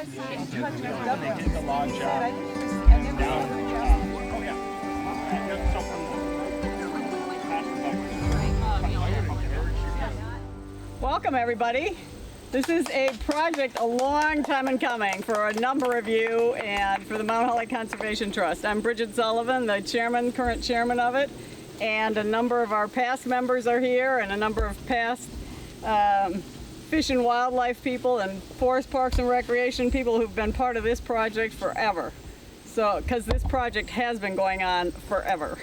did the log job. Welcome, everybody. This is a project a long time in coming for a number of you and for the Mount Holly Conservation Trust. I'm Brigid Sullivan, the current chairman of it, and a number of our past members are here and a number of past fish and wildlife people and forest parks and recreation people who've been part of this project forever. So, because this project has been going on forever.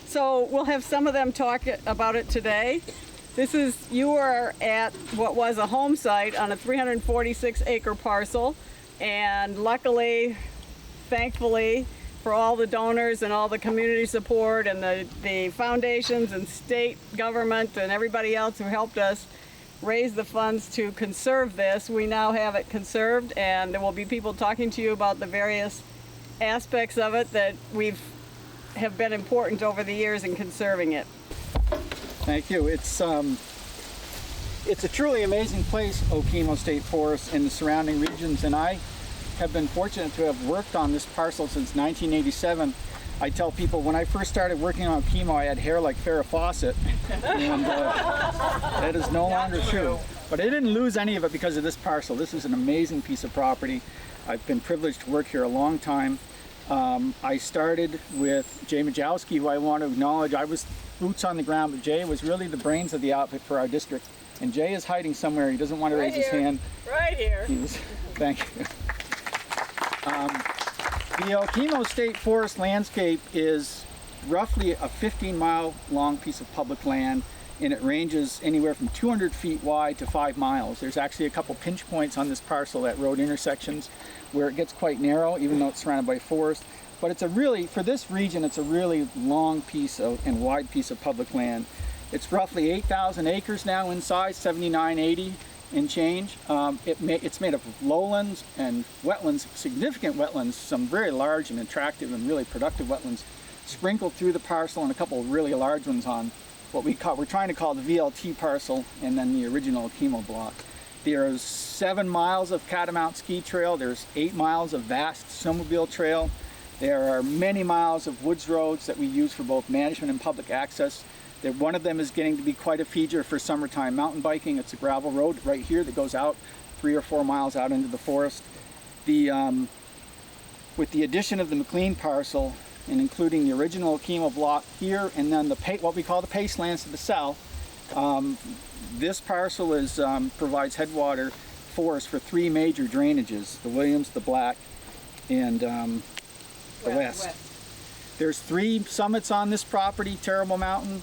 So we'll have some of them talk about it today. You are at what was a home site on a 346-acre parcel, and luckily, thankfully, for all the donors and all the community support and the foundations and state government and everybody else who helped us raise the funds to conserve this, we now have it conserved, and there will be people talking to you about the various aspects of it that have been important over the years in conserving it. Thank you. It's a truly amazing place, Okemo State Forest and the surrounding regions, and I have been fortunate to have worked on this parcel since 1987. I tell people when I first started working on Okemo, I had hair like Farrah Fawcett, and that is no longer true. But I didn't lose any of it because of this parcel. This is an amazing piece of property. I've been privileged to work here a long time. I started with Jay Majowski, who I want to acknowledge. I was boots on the ground, but Jay was really the brains of the outfit for our district. And Jay is hiding somewhere. He doesn't want to raise his hand. Right here. Thank you. The Okemo State Forest landscape is roughly a 15-mile long piece of public land, and it ranges anywhere from 200 feet wide to 5 miles. There's actually a couple pinch points on this parcel at road intersections where it gets quite narrow, even though it's surrounded by forest. But it's for this region, it's a really long piece and wide piece of public land. It's roughly 8,000 acres now in size, 7,980 and change. It's made of lowlands and wetlands, significant wetlands, some very large and attractive and really productive wetlands sprinkled through the parcel, and a couple of really large ones on what we're trying to call the VLT parcel, and then the original Okemo block. There's 7 miles of Catamount ski trail. There's 8 miles of vast snowmobile trail. There are many miles of woods roads that we use for both management and public access. One of them is getting to be quite a feature for summertime mountain biking. It's a gravel road right here that goes out 3 or 4 miles out into the forest. With the addition of the McLean parcel, and including the original Okemo block here, and then what we call the Pacelands to the south, this parcel provides headwater forest for 3 major drainages: the Williams, the Black, and the West. There's 3 summits on this property: Terrible Mountain,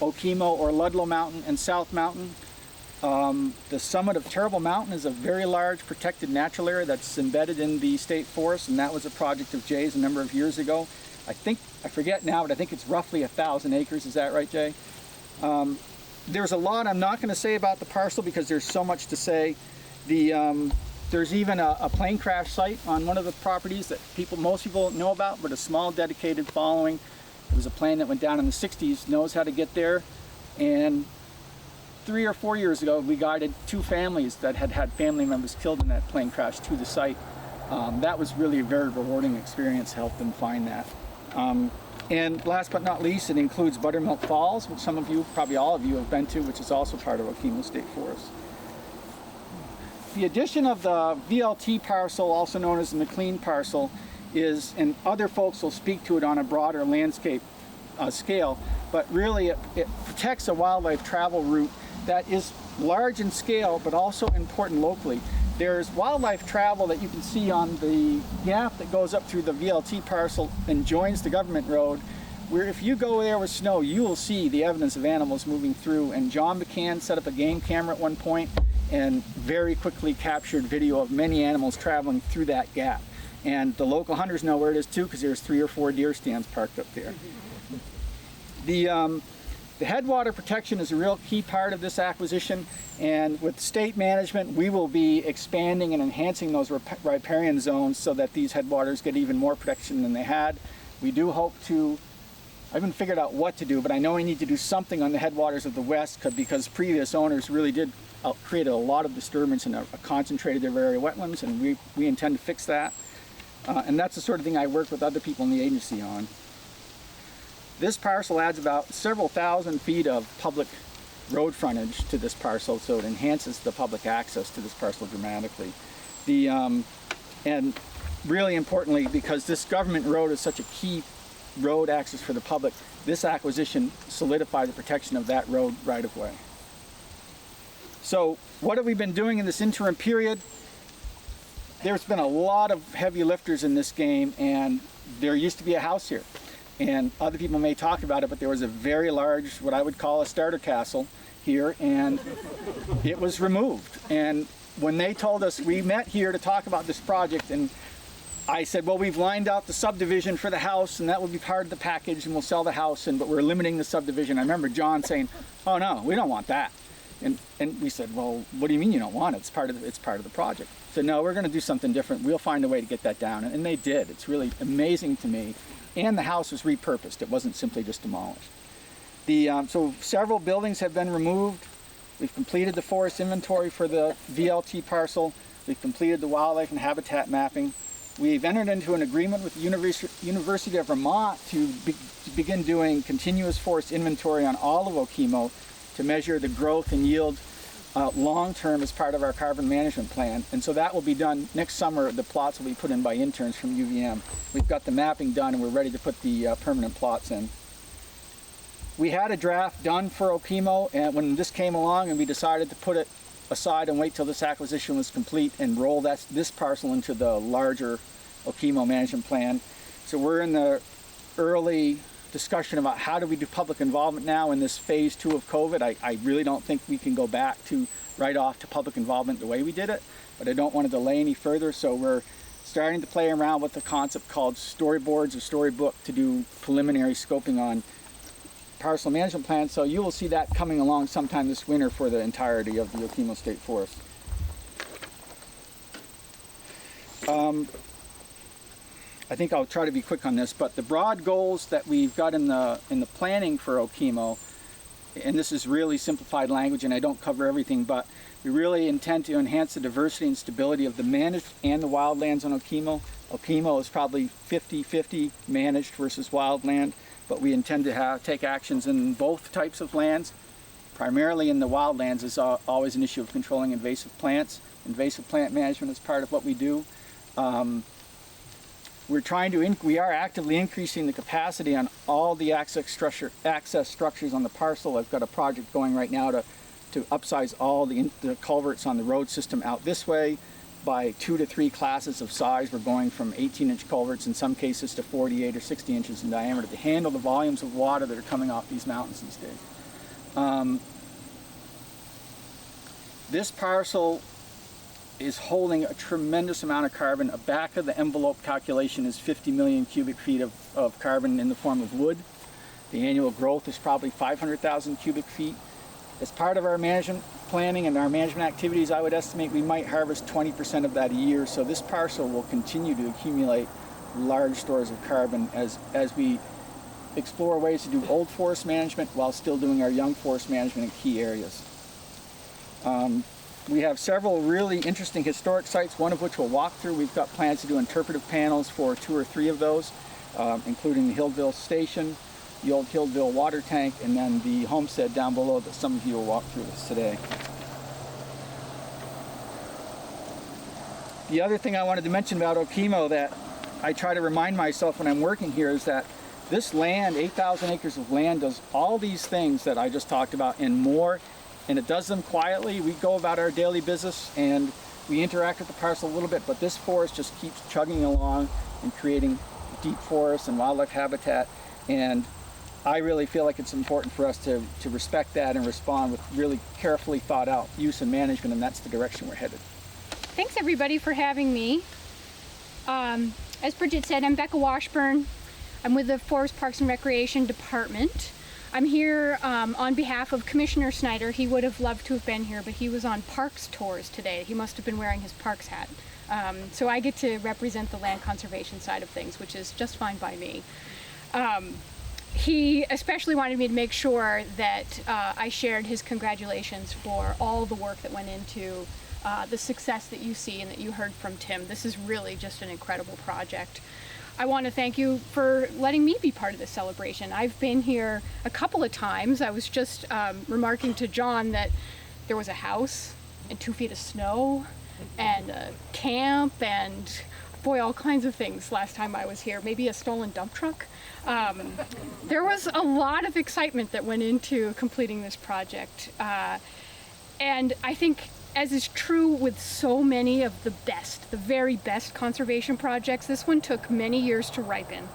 Okemo or Ludlow Mountain, and South Mountain. The summit of Terrible Mountain is a very large protected natural area that's embedded in the state forest, and that was a project of Jay's a number of years ago. I forget now, but I think it's roughly 1,000 acres. Is that right, Jay? There's a lot I'm not going to say about the parcel because there's so much to say. There's even a plane crash site on one of the properties that most people know about, but a small dedicated following. It was a plane that went down in the 60s, knows how to get there, and 3 or 4 years ago we guided 2 families that had family members killed in that plane crash to the site. That was really a very rewarding experience to help them find that. And last but not least, it includes Buttermilk Falls, which some of you, probably all of you, have been to, which is also part of Okemo State Forest. The addition of the VLT parcel, also known as the McLean parcel, and other folks will speak to it on a broader landscape scale, but really it protects a wildlife travel route that is large in scale, but also important locally. There's wildlife travel that you can see on the gap that goes up through the VLT parcel and joins the government road, where if you go there with snow, you will see the evidence of animals moving through. And John McCann set up a game camera at one point and very quickly captured video of many animals traveling through that gap. And the local hunters know where it is too, because there's 3 or 4 deer stands parked up there. The headwater protection is a real key part of this acquisition, and with state management we will be expanding and enhancing those riparian zones so that these headwaters get even more protection than they had. We do hope to, I haven't figured out what to do, but I know we need to do something on the headwaters of the west because previous owners really did created a lot of disturbance in a concentrated area wetlands, and we intend to fix that. And that's the sort of thing I work with other people in the agency on. This parcel adds about several thousand feet of public road frontage to this parcel, so it enhances the public access to this parcel dramatically. And really importantly, because this government road is such a key road access for the public, this acquisition solidified the protection of that road right of way. So what have we been doing in this interim period? There's been a lot of heavy lifters in this game, and there used to be a house here. And other people may talk about it, but there was a very large, what I would call a starter castle here, and it was removed. And when they told us, we met here to talk about this project, and I said, well, we've lined out the subdivision for the house, and that will be part of the package, and we'll sell the house, but we're limiting the subdivision. I remember John saying, oh no, we don't want that. And we said, well, what do you mean you don't want it? It's part of the project. So no, we're going to do something different. We'll find a way to get that down. And they did. It's really amazing to me. And the house was repurposed. It wasn't simply just demolished. So several buildings have been removed. We've completed the forest inventory for the VLT parcel. We've completed the wildlife and habitat mapping. We've entered into an agreement with the University of Vermont to begin doing continuous forest inventory on all of Okemo to measure the growth and yield long-term as part of our carbon management plan. And so that will be done next summer. The plots will be put in by interns from UVM. We've got the mapping done, and we're ready to put the permanent plots in. We had a draft done for Okemo, and when this came along, and we decided to put it aside and wait till this acquisition was complete and roll this parcel into the larger Okemo management plan. So we're in the early discussion about how do we do public involvement now in this phase 2 of COVID. I really don't think we can go back to right off to public involvement the way we did it, but I don't want to delay any further, so we're starting to play around with the concept called storyboards or storybook to do preliminary scoping on parcel management plan. So you will see that coming along sometime this winter for the entirety of the Okemo State Forest. I think I'll try to be quick on this, but the broad goals that we've got in the planning for Okemo, and this is really simplified language and I don't cover everything, but we really intend to enhance the diversity and stability of the managed and the wildlands on Okemo. Okemo is probably 50-50 managed versus wildland, but we intend to take actions in both types of lands. Primarily in the wildlands is always an issue of controlling invasive plants. Invasive plant management is part of what we do. We are actively increasing the capacity on all the access structures on the parcel. I've got a project going right now to upsize all the culverts on the road system out this way by 2 to 3 classes of size. We're going from 18-inch culverts in some cases to 48 or 60 inches in diameter to handle the volumes of water that are coming off these mountains these days. This parcel is holding a tremendous amount of carbon. A back of the envelope calculation is 50 million cubic feet of carbon in the form of wood. The annual growth is probably 500,000 cubic feet. As part of our management planning and our management activities, I would estimate we might harvest 20% of that a year. So this parcel will continue to accumulate large stores of carbon as we explore ways to do old forest management while still doing our young forest management in key areas. We have several really interesting historic sites, one of which we'll walk through. We've got plans to do interpretive panels for 2 or 3 of those, including the Hillville Station, the old Hillville water tank, and then the homestead down below that some of you will walk through this today. The other thing I wanted to mention about Okemo that I try to remind myself when I'm working here is that this land, 8,000 acres of land, does all these things that I just talked about and more. And it does them quietly. We go about our daily business and we interact with the parcel a little bit, but this forest just keeps chugging along and creating deep forests and wildlife habitat. And I really feel like it's important for us to respect that and respond with really carefully thought out use and management, and that's the direction we're headed. Thanks everybody for having me. As Brigid said, I'm Becca Washburn. I'm with the Forest Parks and Recreation Department. I'm here on behalf of Commissioner Snyder. He would have loved to have been here, but he was on parks tours today. He must have been wearing his parks hat. So I get to represent the land conservation side of things, which is just fine by me. he especially wanted me to make sure that I shared his congratulations for all the work that went into the success that you see and that you heard from Tim. This is really just an incredible project. I want to thank you for letting me be part of this celebration. I've been here a couple of times. I was just remarking to John that there was a house and 2 feet of snow and a camp and boy, all kinds of things last time I was here. Maybe a stolen dump truck. There was a lot of excitement that went into completing this project. And I think, as is true with so many of the very best conservation projects, this one took many years to ripen.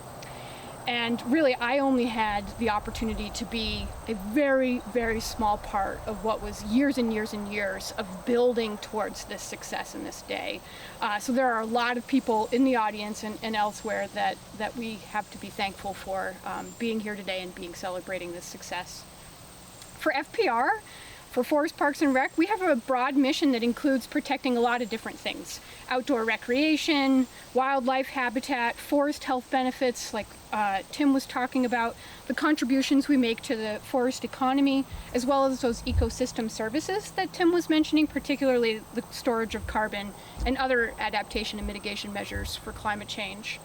And really, I only had the opportunity to be a very, very small part of what was years and years and years of building towards this success in this day. So there are a lot of people in the audience and elsewhere that we have to be thankful for being here today and celebrating this success. For FPR, for Forest Parks and Rec, we have a broad mission that includes protecting a lot of different things. Outdoor recreation, wildlife habitat, forest health benefits, like Tim was talking about, the contributions we make to the forest economy, as well as those ecosystem services that Tim was mentioning, particularly the storage of carbon and other adaptation and mitigation measures for climate change.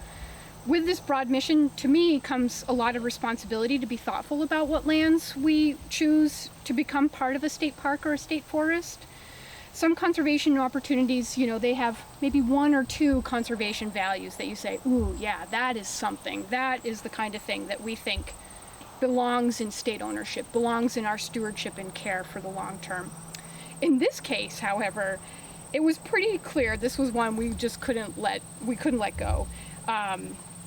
With this broad mission, to me, comes a lot of responsibility to be thoughtful about what lands we choose to become part of a state park or a state forest. Some conservation opportunities, they have maybe 1 or 2 conservation values that you say, ooh, yeah, that is something. That is the kind of thing that we think belongs in state ownership, belongs in our stewardship and care for the long term. In this case, however, it was pretty clear this was one we just couldn't let go.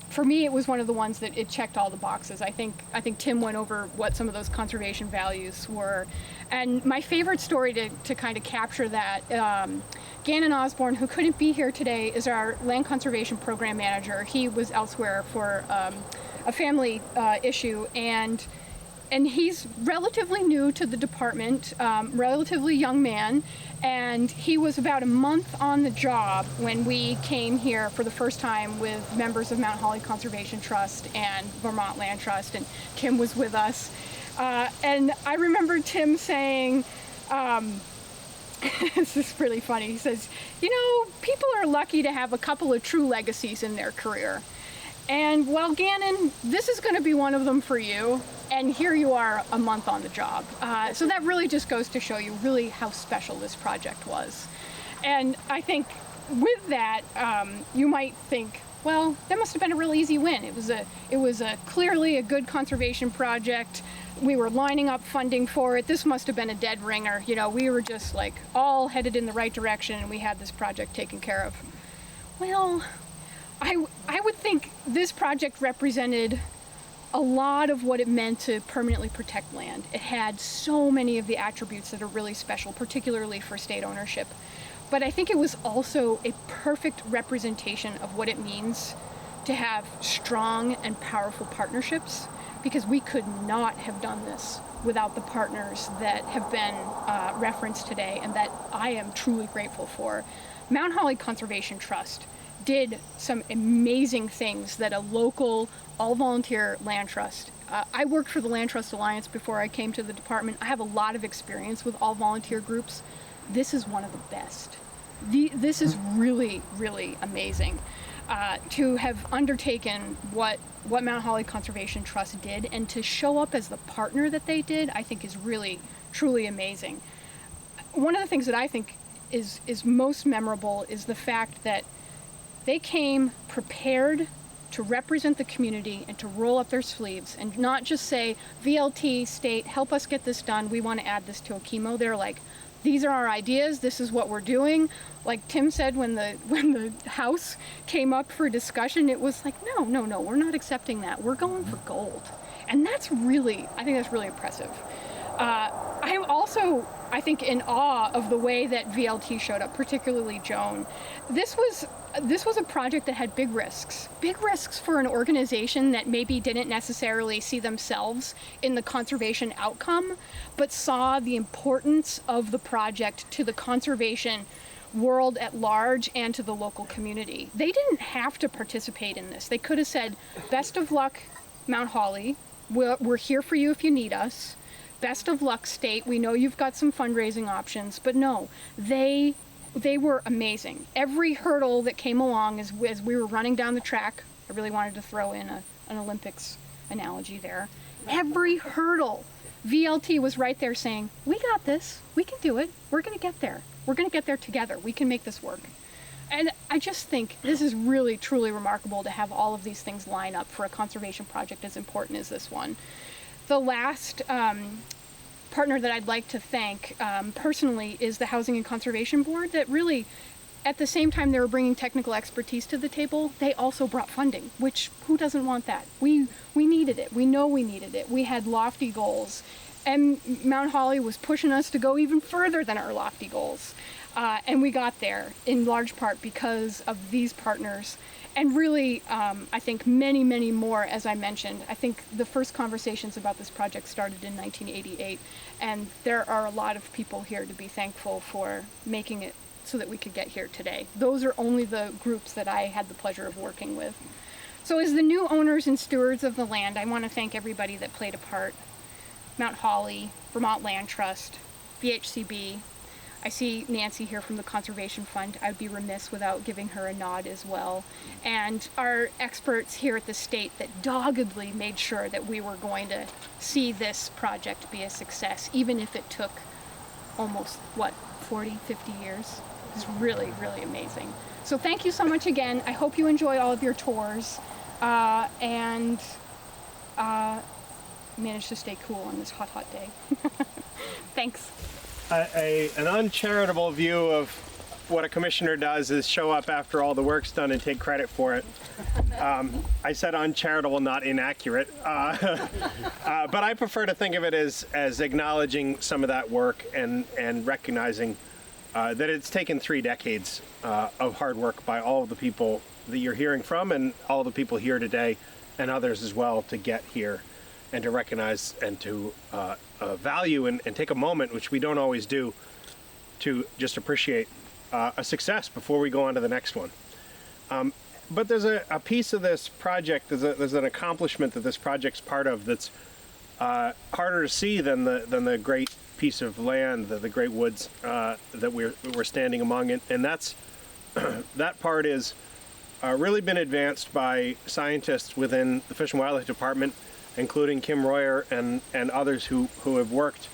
For me, it was one of the ones that it checked all the boxes. I think Tim went over what some of those conservation values were. And my favorite story to kind of capture that, Gannon Osborne, who couldn't be here today, is our land conservation program manager. He was elsewhere for a family issue, and he's relatively new to the department, relatively young man, and he was about a month on the job when we came here for the first time with members of Mount Holly Conservation Trust and Vermont Land Trust, and Tim was with us. And I remember Tim saying, this is really funny, he says, people are lucky to have a couple of true legacies in their career. And well, Gannon, this is going to be one of them for you. And here you are a month on the job. So that really just goes to show you really how special this project was. And I think with that, you might think, well, that must have been a real easy win. It was clearly a good conservation project. We were lining up funding for it. This must have been a dead ringer. We were just like all headed in the right direction, and we had this project taken care of. Well, I would think this project represented a lot of what it meant to permanently protect land. It had so many of the attributes that are really special, particularly for state ownership. But I think it was also a perfect representation of what it means to have strong and powerful partnerships, because we could not have done this without the partners that have been referenced today and that I am truly grateful for. Mount Holly Conservation Trust did some amazing things that a local, all-volunteer land trust. I worked for the Land Trust Alliance before I came to the department. I have a lot of experience with all-volunteer groups. This is one of the best. This is really, really amazing. To have undertaken what Mount Holly Conservation Trust did and to show up as the partner that they did, I think is really, truly amazing. One of the things that I think is most memorable is the fact that they came prepared to represent the community and to roll up their sleeves and not just say, VLT, state, help us get this done. We want to add this to Okemo. They're like, these are our ideas. This is what we're doing. Like Tim said, when the house came up for discussion, it was like, no, we're not accepting that. We're going for gold. And I think that's really impressive. I'm also, I think, in awe of the way that VLT showed up, particularly Joan. This was a project that had big risks for an organization that maybe didn't necessarily see themselves in the conservation outcome, but saw the importance of the project to the conservation world at large and to the local community. They didn't have to participate in this. They could have said, best of luck, Mount Holly. We're here for you if you need us. Best of luck, state. We know you've got some fundraising options, but no, they were amazing. Every hurdle that came along as we were running down the track, I really wanted to throw in an Olympics analogy there. Every hurdle, VLT was right there saying, we got this, we can do it, we're gonna get there. We're gonna get there together, we can make this work. And I just think this is really, truly remarkable to have all of these things line up for a conservation project as important as this one. The last partner that I'd like to thank personally is the Housing and Conservation Board that really, at the same time they were bringing technical expertise to the table, they also brought funding, which who doesn't want that? We needed it. We know we needed it. We had lofty goals, and Mount Holly was pushing us to go even further than our lofty goals. And we got there in large part because of these partners. And really, I think many, many more, as I mentioned. I think the first conversations about this project started in 1988, and there are a lot of people here to be thankful for making it so that we could get here today. Those are only the groups that I had the pleasure of working with. So as the new owners and stewards of the land, I want to thank everybody that played a part. Mount Holly, Vermont Land Trust, VHCB. I see Nancy here from the Conservation Fund. I'd be remiss without giving her a nod as well. And our experts here at the state that doggedly made sure that we were going to see this project be a success, even if it took almost, 40, 50 years? It's really, really amazing. So thank you so much again. I hope you enjoy all of your tours and manage to stay cool on this hot, hot day. Thanks. An uncharitable view of what a commissioner does is show up after all the work's done and take credit for it. I said uncharitable, not inaccurate. But I prefer to think of it as acknowledging some of that work and recognizing that it's taken 3 decades of hard work by all of the people that you're hearing from and all the people here today and others as well to get here and to recognize and to value and take a moment, which we don't always do, to just appreciate a success before we go on to the next one. But there's a piece of this project, there's an accomplishment that this project's part of that's harder to see than the great piece of land, the great woods that we're standing among, and that's that part is really been advanced by scientists within the Fish and Wildlife Department, including Kim Royar and others who have worked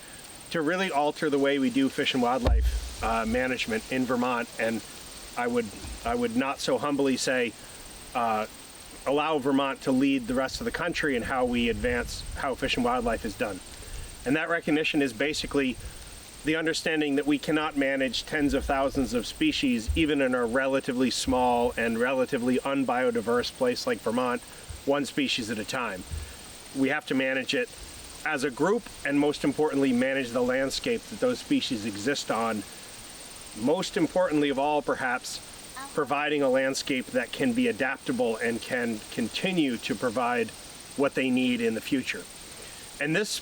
to really alter the way we do fish and wildlife management in Vermont. And I would not so humbly say allow Vermont to lead the rest of the country in how we advance how fish and wildlife is done. And that recognition is basically the understanding that we cannot manage tens of thousands of species, even in a relatively small and relatively unbiodiverse place like Vermont, one species at a time. We have to manage it as a group, and most importantly, manage the landscape that those species exist on. Most importantly of all, perhaps, providing a landscape that can be adaptable and can continue to provide what they need in the future. And this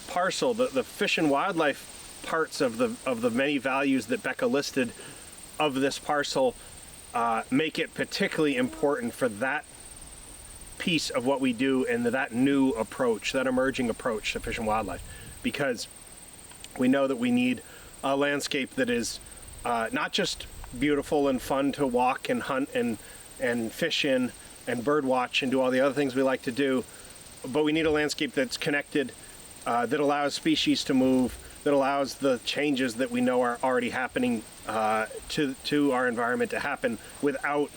parcel, the fish and wildlife parts of the many values that Becca listed of this parcel make it particularly important for that piece of what we do and that new approach, that emerging approach to fish and wildlife, because we know that we need a landscape that is not just beautiful and fun to walk and hunt and fish in and bird watch and do all the other things we like to do, but we need a landscape that's connected, that allows species to move, that allows the changes that we know are already happening to our environment to happen without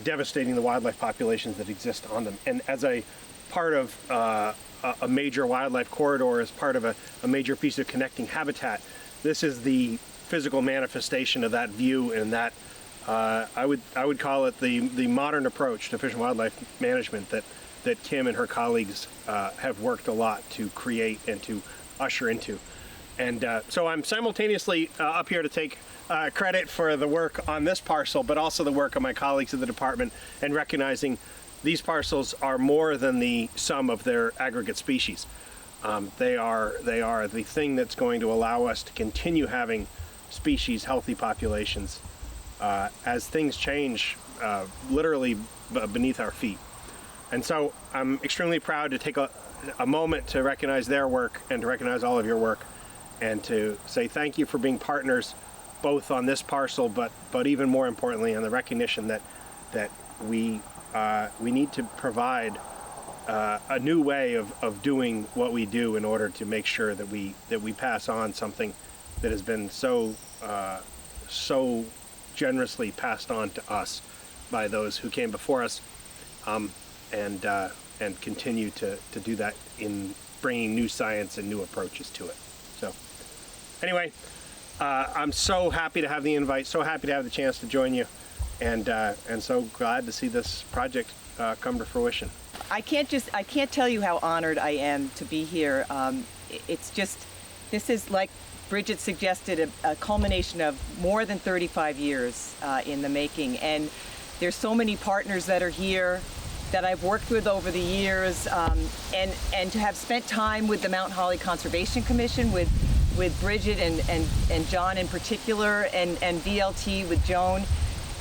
devastating the wildlife populations that exist on them. And as a part of a major wildlife corridor, as part of a major piece of connecting habitat, this is the physical manifestation of that view, and that I would call it the modern approach to fish and wildlife management that Kim and her colleagues have worked a lot to create and to usher into. And so I'm simultaneously up here to take credit for the work on this parcel, but also the work of my colleagues in the department, and recognizing these parcels are more than the sum of their aggregate species. They are the thing that's going to allow us to continue having species, healthy populations, as things change literally beneath our feet. And so I'm extremely proud to take a moment to recognize their work and to recognize all of your work, and to say thank you for being partners, both on this parcel, but even more importantly, on the recognition that we need to provide a new way of doing what we do in order to make sure that we pass on something that has been so generously passed on to us by those who came before us, and continue to do that in bringing new science and new approaches to it. So anyway, I'm so happy to have the invite, so happy to have the chance to join you, and so glad to see this project come to fruition. I can't tell you how honored I am to be here. This is, like Brigid suggested, a culmination of more than 35 years in the making. And there's so many partners that are here that I've worked with over the years, and to have spent time with the Mount Holly Conservation Commission, with Brigid and John in particular, and VLT with Joan.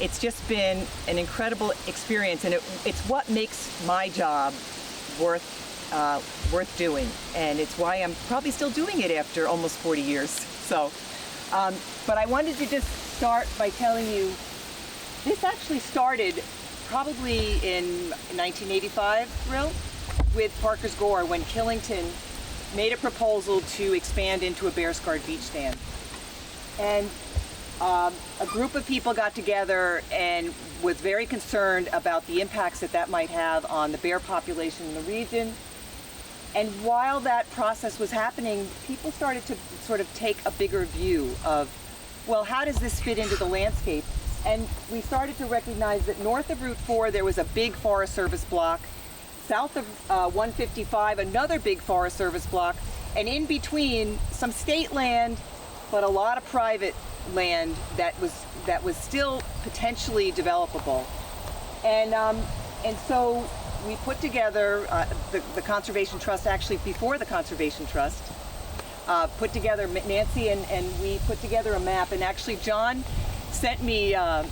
It's just been an incredible experience, and it's what makes my job worth doing, and it's why I'm probably still doing it after almost 40 years. So, but I wanted to just start by telling you, this actually started probably in 1985, Rill, with Parker's Gore, when Killington made a proposal to expand into a bear-scarred beach dam. And a group of people got together and was very concerned about the impacts that might have on the bear population in the region. And while that process was happening, people started to sort of take a bigger view of, well, how does this fit into the landscape? And we started to recognize that north of Route 4, there was a big Forest Service block. South of 155, another big Forest Service block. And in between, some state land, but a lot of private land that was still potentially developable. And so we put together, the Conservation Trust, actually before the Conservation Trust, put together, Nancy and we put together a map, and actually John sent me a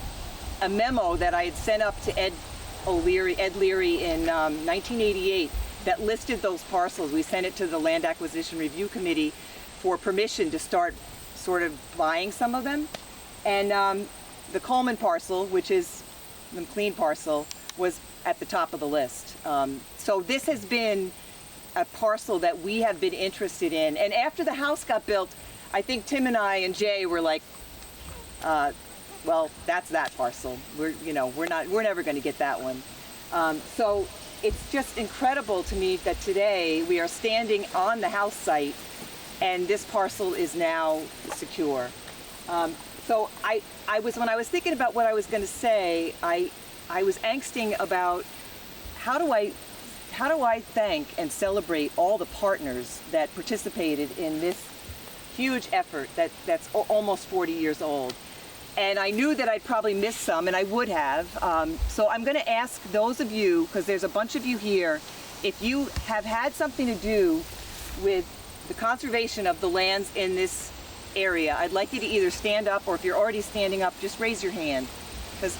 memo that I had sent up to Ed Leary in 1988 that listed those parcels. We sent it to the Land Acquisition Review Committee for permission to start sort of buying some of them. And the Coleman parcel, which is the McLean parcel, was at the top of the list. So this has been a parcel that we have been interested in. And after the house got built, I think Tim and I and Jay were like, well, that's that parcel. We're never going to get that one. So it's just incredible to me that today we are standing on the house site, and this parcel is now secure. So when I was thinking about what I was going to say, I was angsting about how do I thank and celebrate all the partners that participated in this huge effort that's almost 40 years old. And I knew that I'd probably miss some, and I would have. So I'm going to ask those of you, because there's a bunch of you here, if you have had something to do with the conservation of the lands in this area, I'd like you to either stand up, or if you're already standing up, just raise your hand. Because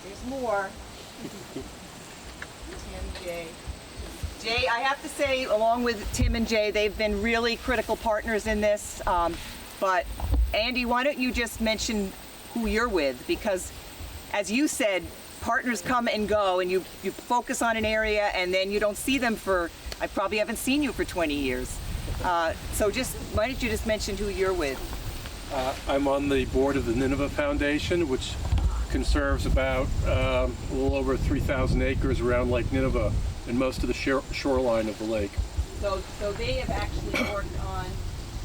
there's more. Tim, Jay, I have to say, along with Tim and Jay, they've been really critical partners in this. But Andy, why don't you just mention who you're with? Because as you said, partners come and go, and you focus on an area, and then you don't see them for, I probably haven't seen you for 20 years. So why don't you just mention who you're with? I'm on the board of the Nineveh Foundation, which conserves about a little over 3,000 acres around Lake Nineveh and most of the shoreline of the lake. So they have actually worked on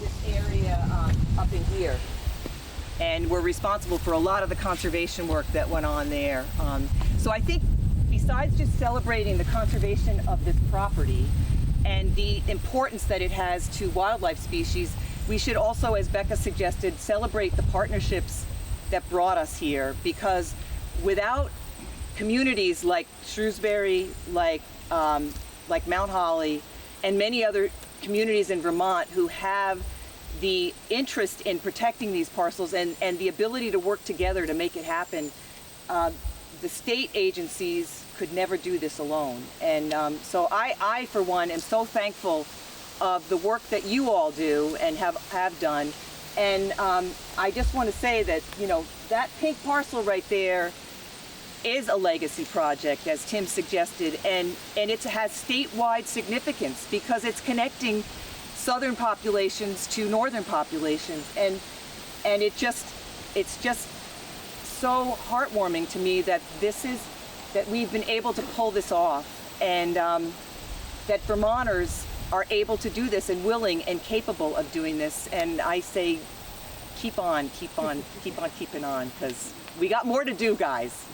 this area up in here, and were responsible for a lot of the conservation work that went on there. So I think besides just celebrating the conservation of this property and the importance that it has to wildlife species, we should also, as Becca suggested, celebrate the partnerships that brought us here, because without communities like Shrewsbury, like Mount Holly, and many other communities in Vermont who have the interest in protecting these parcels and the ability to work together to make it happen, the state agencies could never do this alone. And so I, for one, am so thankful of the work that you all do and have done. And I just want to say that, you know, that pink parcel right there is a legacy project, as Tim suggested, and it has statewide significance because it's connecting southern populations to northern populations, and it's just so heartwarming to me that we've been able to pull this off, and that Vermonters are able to do this and willing and capable of doing this. And I say, keep on keeping on, because we got more to do, guys.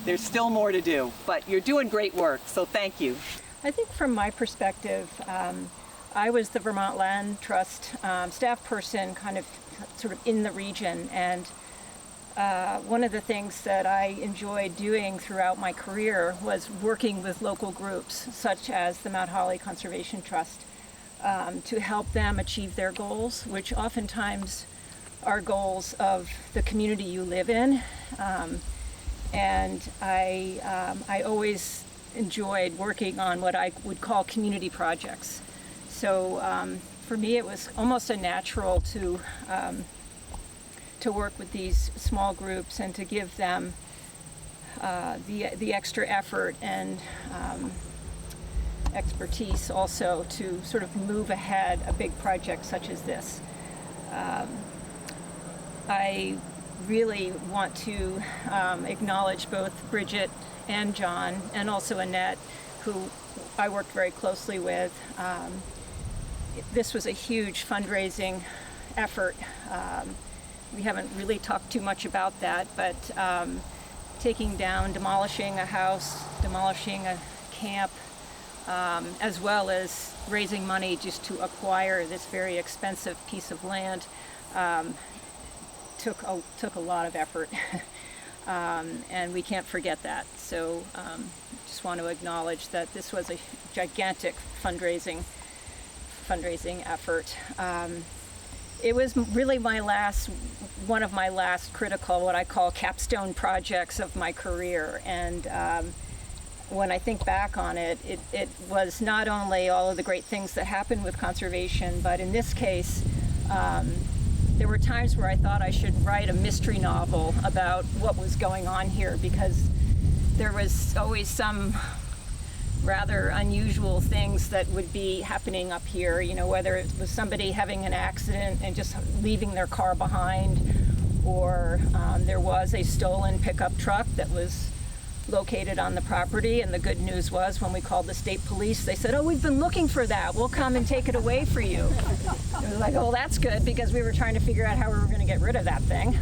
There's still more to do, but you're doing great work, so thank you. I think from my perspective, I was the Vermont Land Trust staff person kind of sort of in the region, and one of the things that I enjoyed doing throughout my career was working with local groups such as the Mount Holly Conservation Trust to help them achieve their goals, which oftentimes are goals of the community you live in. And I always enjoyed working on what I would call community projects. So for me, it was almost a natural to work with these small groups and to give them the extra effort and expertise also to sort of move ahead a big project such as this. I really want to acknowledge both Brigid and Joan, and also Annette, who I worked very closely with. This was a huge fundraising effort. We haven't really talked too much about that, but demolishing a house, demolishing a camp, as well as raising money just to acquire this very expensive piece of land, took a lot of effort, and we can't forget that. So just want to acknowledge that this was a gigantic fundraising effort. It was really one of my last critical, what I call capstone projects of my career. And when I think back on it, it was not only all of the great things that happened with conservation, but in this case, there were times where I thought I should write a mystery novel about what was going on here, because there was always some rather unusual things that would be happening up here, you know, whether it was somebody having an accident and just leaving their car behind, or there was a stolen pickup truck that was located on the property, and the good news was when we called the state police, they said, "Oh, we've been looking for that. We'll come and take it away for you." It was like, "Oh, that's good," because we were trying to figure out how we were going to get rid of that thing.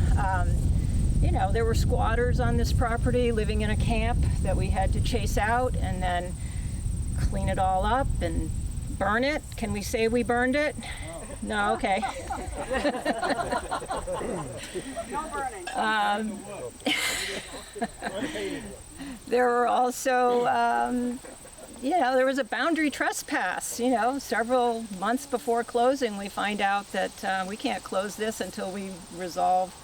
You know, there were squatters on this property living in a camp that we had to chase out and then clean it all up and burn it. Can we say we burned it? No, okay. No burning. There were also, you know, there was a boundary trespass. You know, several months before closing, we find out that we can't close this until we resolve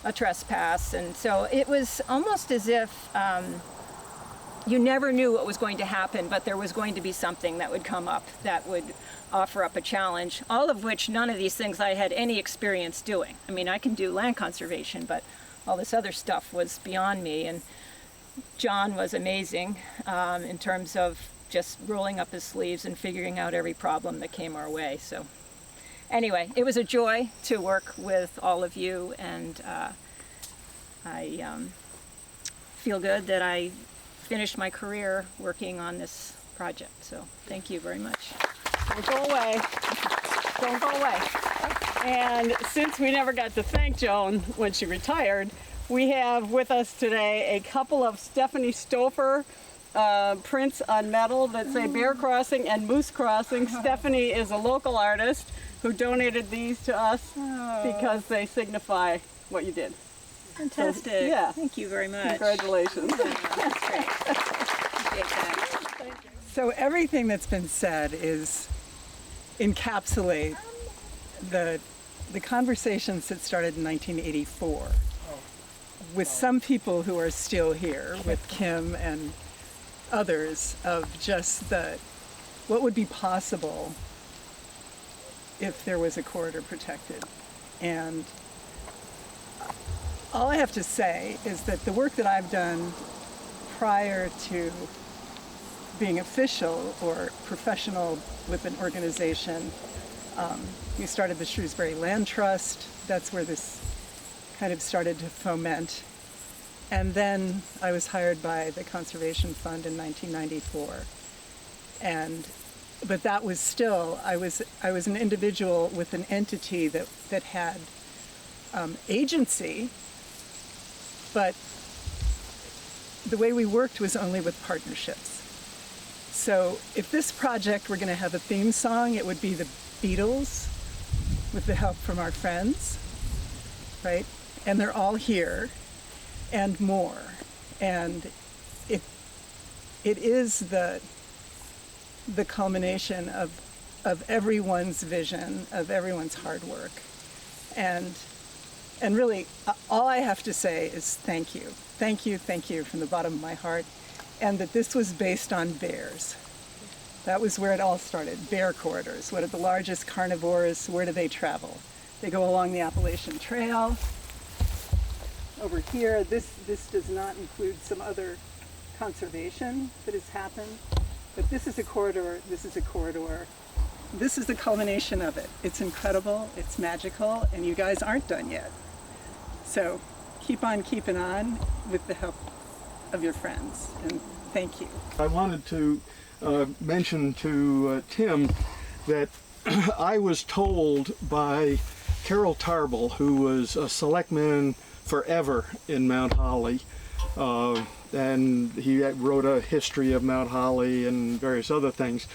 a trespass. And so it was almost as if you never knew what was going to happen, but there was going to be something that would come up that would offer up a challenge, all of which none of these things I had any experience doing. I mean, I can do land conservation, but all this other stuff was beyond me. And John was amazing in terms of just rolling up his sleeves and figuring out every problem that came our way. So anyway, it was a joy to work with all of you, and I feel good that I finished my career working on this project. So thank you very much. Don't go away. Don't go away. And since we never got to thank Joan when she retired, we have with us today a couple of Stephanie Stouffer prints on metal that say Bear Crossing and Moose Crossing. Stephanie is a local artist who donated these to us because they signify what you did. Fantastic. So, yeah. Thank you very much. Congratulations. That's great. Appreciate that. So everything that's been said encapsulate the conversations that started in 1984 with some people who are still here, with Kim and others of just what would be possible if there was a corridor protected. And all I have to say is that the work that I've done prior to being official or professional with an organization, we started the Shrewsbury Land Trust. That's where this kind of started to foment. And then I was hired by the Conservation Fund in 1994. But that was still, I was an individual with an entity that had agency, but the way we worked was only with partnerships. So if this project were going to have a theme song, it would be the Beatles with the help from our friends, right? And they're all here and more. And it is the culmination of everyone's vision, of everyone's hard work. And really, all I have to say is thank you. Thank you, thank you from the bottom of my heart. And that this was based on bears. That was where it all started, bear corridors. What are the largest carnivores? Where do they travel? They go along the Appalachian Trail. Over here, this does not include some other conservation that has happened. But this is a corridor, this is a corridor. This is the culmination of it. It's incredible, it's magical, and you guys aren't done yet. So keep on keeping on with the help of your friends, and thank you. I wanted to mention to Tim that I was told by Carol Tarble, who was a selectman forever in Mount Holly, and he wrote a history of Mount Holly and various other things.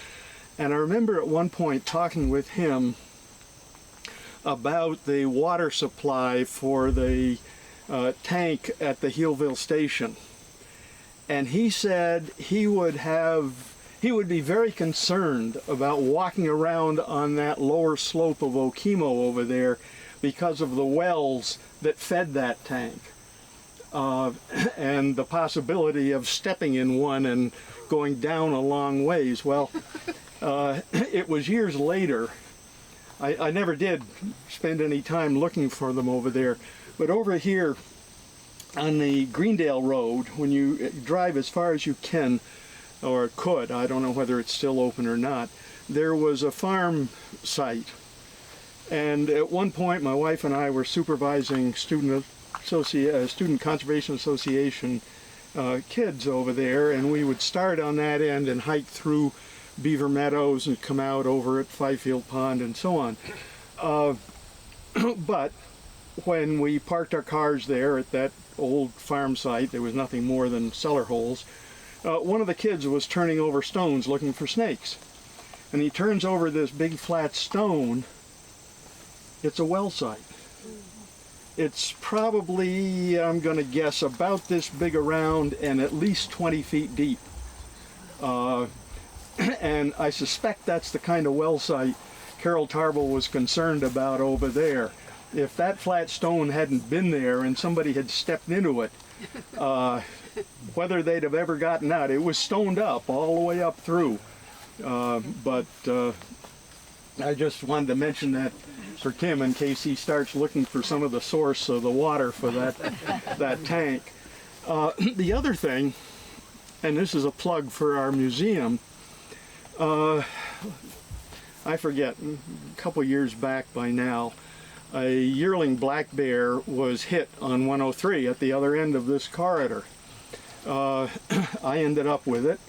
And I remember at one point talking with him about the water supply for the tank at the Healville station. And he said he would be very concerned about walking around on that lower slope of Okemo over there because of the wells that fed that tank. And the possibility of stepping in one and going down a long ways. Well, it was years later. I never did spend any time looking for them over there. But over here on the Greendale Road, when you drive as far as you can, or could, I don't know whether it's still open or not, there was a farm site. And at one point, my wife and I were supervising Student Conservation Association kids over there, and we would start on that end and hike through Beaver Meadows and come out over at Fifield Pond and so on. But when we parked our cars there at that old farm site, there was nothing more than cellar holes. One of the kids was turning over stones looking for snakes. And he turns over this big flat stone. It's a well site. It's probably, I'm going to guess, about this big around and at least 20 feet deep. And I suspect that's the kind of well site Carol Tarble was concerned about over there. If that flat stone hadn't been there and somebody had stepped into it, whether they'd have ever gotten out, it was stoned up all the way up through. But I just wanted to mention that for Tim in case he starts looking for some of the source of the water for that tank. The other thing, and this is a plug for our museum, I forget, a couple years back by now, a yearling black bear was hit on 103 at the other end of this corridor. I ended up with it,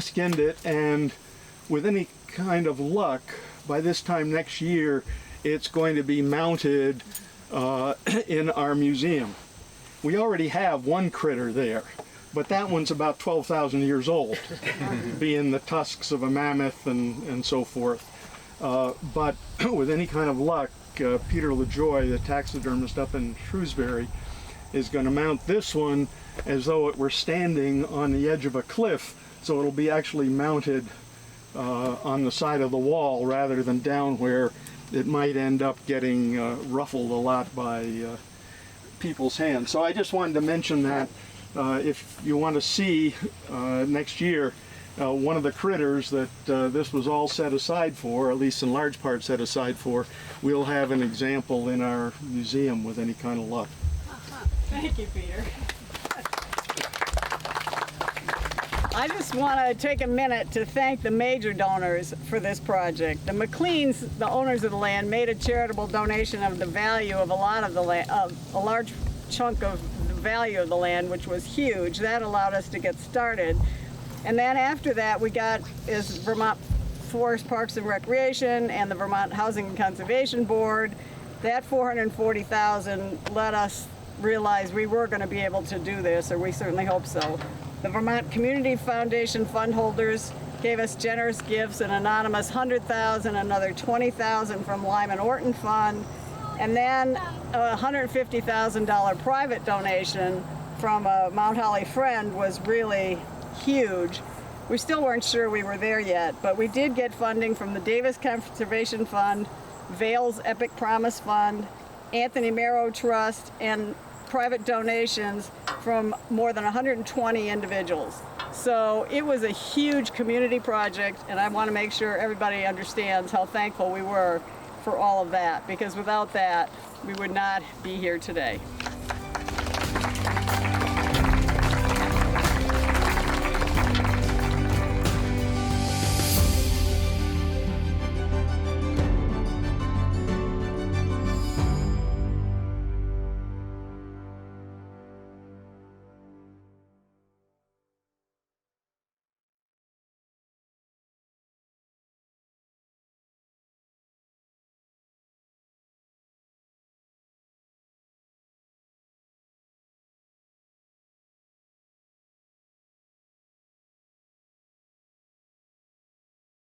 skinned it, and with any kind of luck, by this time next year, it's going to be mounted in our museum. We already have one critter there, but that one's about 12,000 years old, being the tusks of a mammoth and so forth. But with any kind of luck, Peter LaJoy, the taxidermist up in Shrewsbury, is going to mount this one as though it were standing on the edge of a cliff, so it'll be actually mounted on the side of the wall rather than down where it might end up getting ruffled a lot by people's hands. So I just wanted to mention that if you want to see next year one of the critters that this was all set aside for, at least in large part set aside for, we'll have an example in our museum with any kind of luck. Thank you, Peter. I just want to take a minute to thank the major donors for this project. The McLeans, the owners of the land, made a charitable donation of the value of a lot of the land, a large chunk of the value of the land, which was huge. That allowed us to get started. And then after that, we got is Vermont Forest Parks and Recreation and the Vermont Housing and Conservation Board. That $440,000 let us realize we were going to be able to do this, or we certainly hope so. The Vermont Community Foundation fund holders gave us generous gifts, an anonymous $100,000, another $20,000 from Lyman Morton Fund, and then a $150,000 private donation from a Mount Holly friend was really huge. We still weren't sure we were there yet, but we did get funding from the Davis Conservation Fund, Vail's Epic Promise Fund, Anthony Merrow Trust, and private donations from more than 120 individuals. So it was a huge community project, and I want to make sure everybody understands how thankful we were for all of that, because without that, we would not be here today.